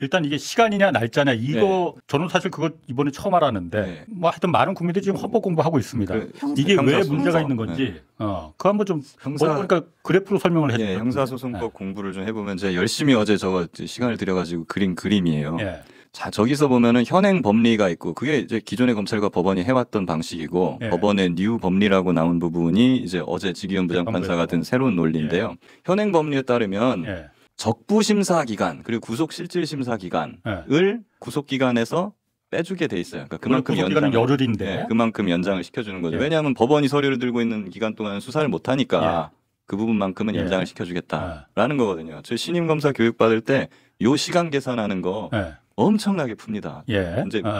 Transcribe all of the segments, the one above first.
일단 이게 시간이냐 날짜냐 이거 저는 사실 그거 이번에 처음 알았는데 뭐 하여튼 많은 국민들이 지금 헌법 공부하고 있습니다. 이게 왜 문제가 있는 건지 그거 한번 좀 그러니까 그래프로 설명을 해주세요. 형사소송법 공부를 좀 해보면 제가 열심히 어제 저거 시간을 들여가지고 그린 그림이에요. 자, 저기서 보면은 현행 법리가 있고 그게 이제 기존의 검찰과 법원이 해왔던 방식이고 법원의 뉴 법리라고 나온 부분이 이제 어제 지기현 부장판사가 든 새로운 논리인데요. 현행 법리에 따르면 적부심사 기간 그리고 구속실질심사 기간을 구속기간에서 빼주게 돼 있어요. 그러니까 그만큼 구속기간은 열흘인데 그만큼 연장을 시켜주는 거죠. 왜냐하면 법원이 서류를 들고 있는 기간 동안 수사를 못하니까 그 부분만큼은 연장을 시켜주겠다라는 거거든요. 저 신임검사 교육받을 때 요 시간 계산하는 거 엄청나게 풉니다.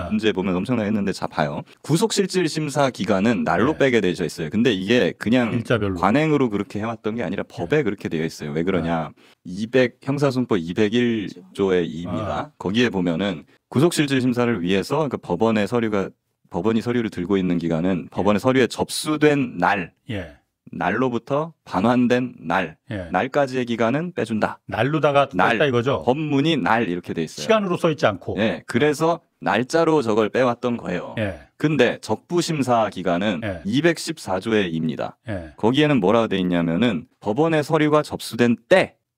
문제 보면 엄청나게 했는데 자 봐요. 구속실질심사 기간은 날로 빼게 되어 있어요. 근데 이게 그냥 일자별로. 관행으로 그렇게 해왔던 게 아니라 법에 그렇게 되어 있어요. 왜 그러냐. 형사소송법 201조의 2입니다. 거기에 보면은 구속실질심사를 위해서 그러니까 법원이 서류를 들고 있는 기간은 법원의 서류에 접수된 날로부터 반환된 날까지의 기간은 빼준다. 날로다가 뺐다 이거죠. 법문이 날 이렇게 돼 있어요. 시간으로 써 있지 않고. 그래서 날짜로 저걸 빼왔던 거예요. 근데 적부심사 기간은 214조의 2입니다. 거기에는 뭐라고 돼 있냐면은 법원의 서류가 접수된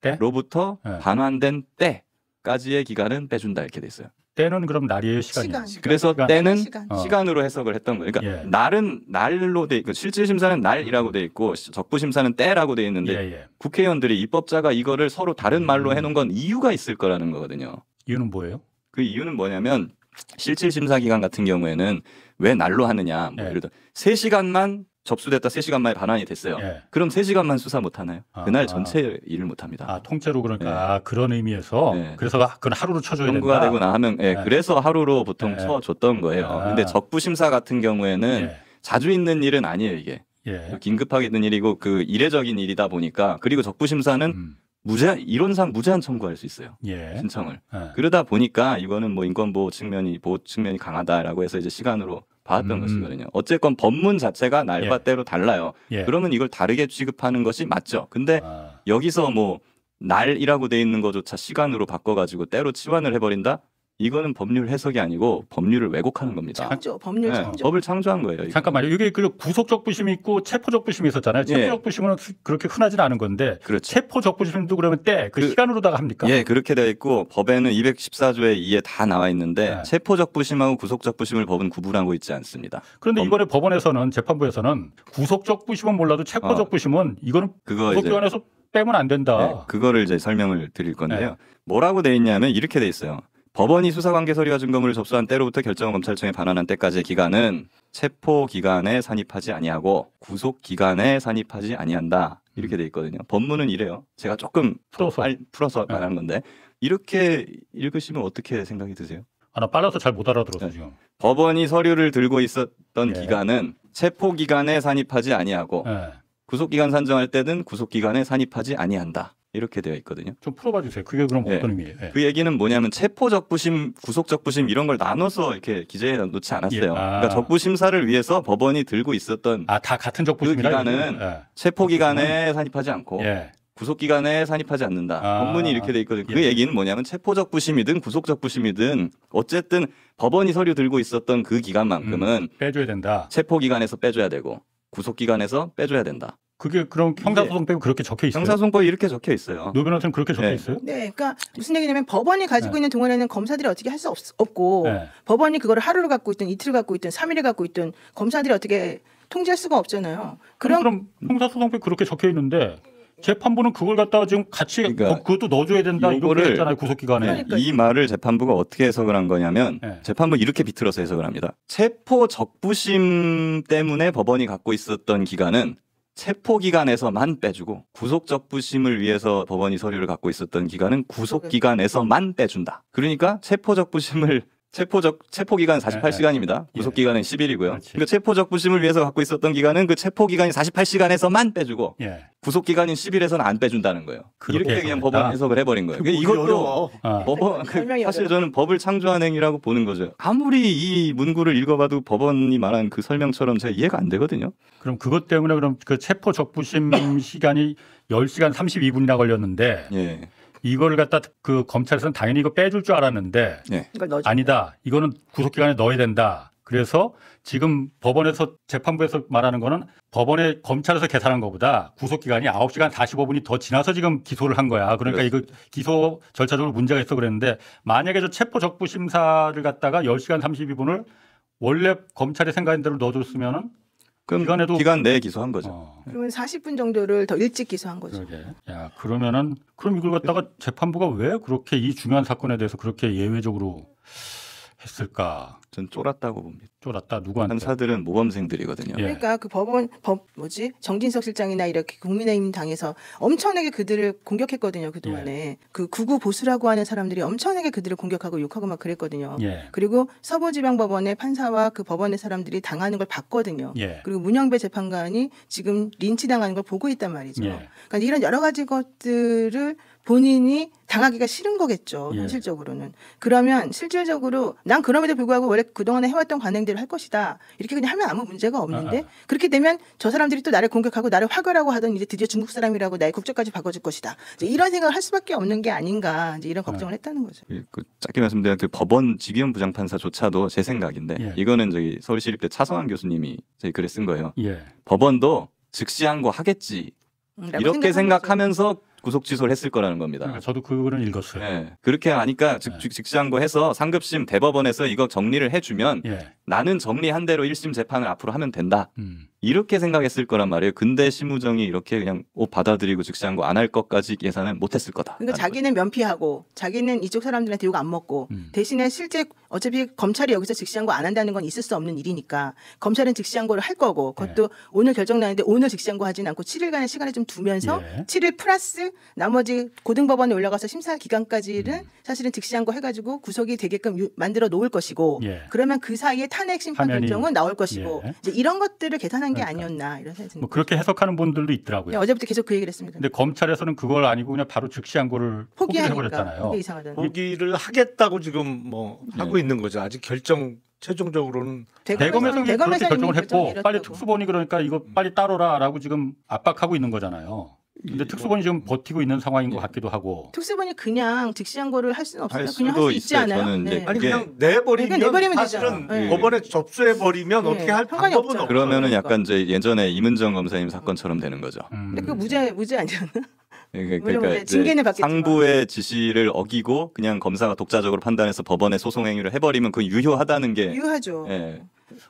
때로부터 반환된 때까지의 기간은 빼준다 이렇게 돼 있어요. 때는 그럼 날이에요, 시간이에요? 그래서 때는 시간으로 해석을 했던 거예요. 그러니까 날은 날로 돼 있고 실질심사는 날이라고 돼 있고 적부심사는 때라고 돼 있는데 국회의원들이 입법자가 이거를 서로 다른 말로 해놓은 건 이유가 있을 거라는 거거든요. 이유는 뭐예요? 그 이유는 뭐냐면 실질심사 기간 같은 경우에는 왜 날로 하느냐. 뭐 예를 들어 3시간만 접수됐다 3시간 만에 반환이 됐어요. 그럼 3시간만 수사 못 하나요? 그날 전체 일을 못 합니다. 통째로 그러니까 그런 의미에서 그래서 그건 하루로 쳐줘야 된다. 청구가 되고 나면 그래서 하루로 보통 쳐줬던 거예요. 근데 적부심사 같은 경우에는 자주 있는 일은 아니에요, 이게. 긴급하게 있는 일이고 그 이례적인 일이다 보니까 그리고 적부심사는 이론상 무제한 청구할 수 있어요. 신청을. 그러다 보니까 이거는 뭐 인권보호 측면이 강하다라고 해서 이제 시간으로 봐왔던 것이거든요. 어쨌건 법문 자체가 날과 때로 달라요. 그러면 이걸 다르게 취급하는 것이 맞죠. 근데 여기서 뭐 날이라고 돼 있는 것조차 시간으로 바꿔가지고 때로 치환을 해버린다? 이거는 법률 해석이 아니고 법률을 왜곡하는 겁니다. 법률 창조. 법을 창조한 거예요. 이거. 잠깐만요. 이게 구속적부심이 있고 체포적부심이 있었잖아요. 체포적부심은 그렇게 흔하진 않은 건데 체포적부심도 그러면 시간으로다가 합니까? 그렇게 되어 있고 법에는 214조의 2에 다 나와 있는데 체포적부심하고 구속적부심을 법은 구분하고 있지 않습니다. 그런데 이번에 법원에서는 재판부에서는 구속적부심은 몰라도 체포적부심은 이거는 구속기관에서 빼면 안 된다. 그거를 이제 설명을 드릴 건데요. 뭐라고 돼 있냐면 이렇게 돼 있어요. 법원이 수사관계 서류와 증거물을 접수한 때로부터 결정을 검찰청에 반환한 때까지의 기간은 체포 기간에 산입하지 아니하고 구속 기간에 산입하지 아니한다. 이렇게 돼 있거든요. 법문은 이래요. 제가 조금 풀어서 말하는 건데 이렇게 읽으시면 어떻게 생각이 드세요? 나 빨라서 잘 못 알아들었어요. 지금. 법원이 서류를 들고 있었던 기간은 체포 기간에 산입하지 아니하고 구속 기간 산정할 때는 구속 기간에 산입하지 아니한다. 이렇게 되어 있거든요. 좀 풀어봐 주세요. 그게 그럼 어떤 의미예요? 그 얘기는 뭐냐면 체포적부심, 구속적부심 이런 걸 나눠서 이렇게 기재해 놓지 않았어요. 그러니까 적부심사를 위해서 법원이 들고 있었던 다 같은 적부심이라 그 기간은 체포기간에 산입하지 않고 구속기간에 산입하지 않는다. 법문이 이렇게 돼 있거든요. 그 얘기는 뭐냐면 체포적부심이든 구속적부심이든 어쨌든 법원이 서류 들고 있었던 그 기간만큼은 빼줘야 된다. 체포기간에서 빼줘야 되고 구속기간에서 빼줘야 된다. 그게 그럼 형사소송법에 그렇게 적혀 있어요? 형사소송법에 이렇게 적혀 있어요. 노 변호사는 그렇게 적혀 있어요? 네, 그러니까 무슨 얘기냐면 법원이 가지고 있는 동안에는 검사들이 어떻게 할 수 없고 법원이 그거를 하루를 갖고 있든 이틀을 갖고 있든 3일을 갖고 있든 검사들이 어떻게 통제할 수가 없잖아요. 그럼 형사소송법에 그렇게 적혀 있는데 재판부는 그걸 갖다가 지금 같이 그것도 넣어줘야 된다 이렇게 했잖아요. 구속기간에. 이 말을 재판부가 어떻게 해석을 한 거냐면 재판부 이렇게 비틀어서 해석을 합니다. 체포 적부심 때문에 법원이 갖고 있었던 기간은 체포기간에서만 빼주고 구속적부심을 위해서 법원이 서류를 갖고 있었던 기간은 구속기간에서만 빼준다. 그러니까 체포기간 48시간입니다. 구속기간은 10일이고요. 그 체포적부심을 위해서 갖고 있었던 기간은 그 체포기간이 48시간에서만 빼주고 구속기간인 10일에서는 안 빼준다는 거예요. 이렇게 그냥 법원 해석을 해버린 거예요. 이것도 사실 저는 법을 창조한 행위라고 보는 거죠. 아무리 이 문구를 읽어봐도 법원이 말한 그 설명처럼 제가 이해가 안 되거든요. 그럼 그것 때문에 그럼 그 체포적부심 시간이 10시간 32분이나 걸렸는데 이걸 갖다 그 검찰에서는 당연히 이거 빼줄 줄 알았는데 네. 아니다. 이거는 구속기간에 넣어야 된다. 그래서 지금 법원에서 재판부에서 말하는 거는 법원에 검찰에서 계산한 것보다 구속기간이 9시간 45분이 더 지나서 지금 기소를 한 거야. 그러니까 이거 기소 절차적으로 문제가 있어 그랬는데 만약에 저 체포적부 심사를 갖다가 10시간 32분을 원래 검찰이 생각한 대로 넣어줬으면은 그럼 기간 내에 기소한 거죠. 그러면 40분 정도를 더 일찍 기소한 거죠. 그러게. 야, 그러면은 그럼 이걸 갖다가 재판부가 왜 그렇게 이 중요한 사건에 대해서 그렇게 예외적으로 했을까? 전 쫄았다고 봅니다. 쫄았다. 누구한테? 판사들은 모범생들이거든요. 예. 그러니까 그 정진석 실장이나 이렇게 국민의힘 당에서 엄청나게 그들을 공격했거든요. 그동안에. 그 구구 보수라고 하는 사람들이 엄청나게 그들을 공격하고 욕하고 막 그랬거든요. 예. 그리고 서부지방법원의 판사와 그 법원의 사람들이 당하는 걸 봤거든요. 예. 그리고 문영배 재판관이 지금 린치당하는 걸 보고 있단 말이죠. 예. 그러니까 이런 여러 가지 것들을 본인이 당하기가 싫은 거겠죠. 예. 현실적으로는. 그러면 실질적으로 난 그럼에도 불구하고 원래 그동안에 해왔던 관행대로 할 것이다. 이렇게 그냥 하면 아무 문제가 없는데 그렇게 되면 저 사람들이 또 나를 공격하고 나를 화가라고 하던 이제 드디어 중국 사람이라고 나의 국적까지 바꿔줄 것이다. 이제 이런 생각을 할 수밖에 없는 게 아닌가 이제 이런 걱정을 했다는 거죠. 그 짧게 말씀드리면 그 법원 지기현 부장판사조차도 제 생각인데 예. 이거는 저기 서울시립대 차성환 교수님이 저희 글에 쓴 거예요. 예. 법원도 즉시 항고 하겠지 이렇게 생각하면서 구속 취소를 했을 거라는 겁니다. 그러니까 저도 그거는 읽었어요. 네. 그렇게 하니까 즉시 항고해서 상급심 대법원에서 이거 정리를 해주면 예. 나는 정리한 대로 1심 재판을 앞으로 하면 된다. 이렇게 생각했을 거란 말이에요. 근데 심우정이 이렇게 그냥 받아들이고 즉시 항고 안 할 것까지 예상은 못했을 거다. 그러니까 자기는 면피하고 자기는 이쪽 사람들한테 욕 안 먹고 대신에 실제 어차피 검찰이 여기서 즉시항고 안 한다는 건 있을 수 없는 일이니까 검찰은 즉시항고를 할 거고 그것도 오늘 결정 나는데 오늘 즉시항고 하진 않고 7일간의 시간을 좀 두면서 7일 플러스 나머지 고등법원에 올라가서 심사 기간까지는 사실은 즉시항고 해가지고 구속이 되게끔 만들어 놓을 것이고 그러면 그 사이에 탄핵 심판 결정은 나올 것이고 이제 이런 것들을 계산한 게 아니었나 이런 생각이 듭니다. 뭐 그렇게 해석하는 분들도 있더라고요. 어제부터 계속 그 얘기를 했습니다. 근데 검찰에서는 그걸 아니고 그냥 바로 즉시항고를 포기해버렸잖아요. 그게 이상하다는. 포기를 하겠다고 지금 뭐 하고 있는 거죠. 아직 결정 최종적으로는 대검에서는 그렇게 결정을 했고 내렸다고. 빨리 특수본이 그러니까 이거 빨리 따로라라고 지금 압박하고 있는 거잖아요. 근데 특수본이 지금 버티고 있는 상황인 것 같기도 하고. 특수본이 그냥 즉시항고를 할 수는 없어요. 할 그냥 할 수도 수 있지 있어요. 않아요? 저는 이제 아니 그게 그냥 내버리면 사실은 되잖아. 법원에 접수해버리면 어떻게 할 상관이 방법은 없죠. 없어요. 그러면은 약간 이제 예전에 이문정 검사님 사건처럼 되는 거죠. 근데 그 무죄 아니잖아. 그러니까 이제 징계는 받겠지만. 상부의 지시를 어기고 그냥 검사가 독자적으로 판단해서 법원에 소송 행위를 해버리면 그 유효하다는 게 유효하죠. 예.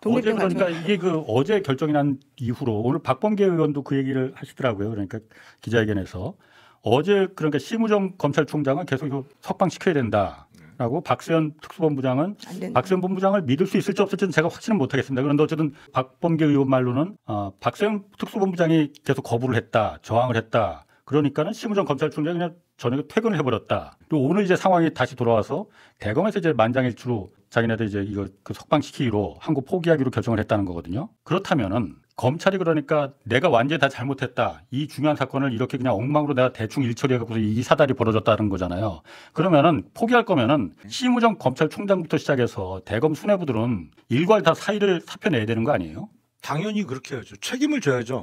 어제 그러니까 이게 그 어제 결정이 난 이후로 오늘 박범계 의원도 그 얘기를 하시더라고요. 그러니까 기자회견에서 어제 그러니까 심우정 검찰총장은 계속 이거 석방시켜야 된다라고 박세현 특수본부장은 박세현 본부장을 믿을 수 있을지 없을지는 제가 확신은 못하겠습니다. 그런데 어쨌든 박범계 의원 말로는 박세현 특수본부장이 계속 거부를 했다, 저항을 했다. 그러니까는 심우정 검찰총장이 그냥 저녁에 퇴근을 해버렸다. 그리고 오늘 이제 상황이 다시 돌아와서 대검에서 이제 만장일치로 자기네들 이제 이거 그 석방시키기로 항고 포기하기로 결정을 했다는 거거든요. 그렇다면은 검찰이 그러니까 내가 완전히 다 잘못했다. 이 중요한 사건을 이렇게 그냥 엉망으로 내가 대충 일처리해갖고 이 사달이 벌어졌다는 거잖아요. 그러면은 포기할 거면은 심우정 검찰총장부터 시작해서 대검 수뇌부들은 일괄 다 사의를 사표내야 되는 거 아니에요? 당연히 그렇게 해야죠. 책임을 져야죠.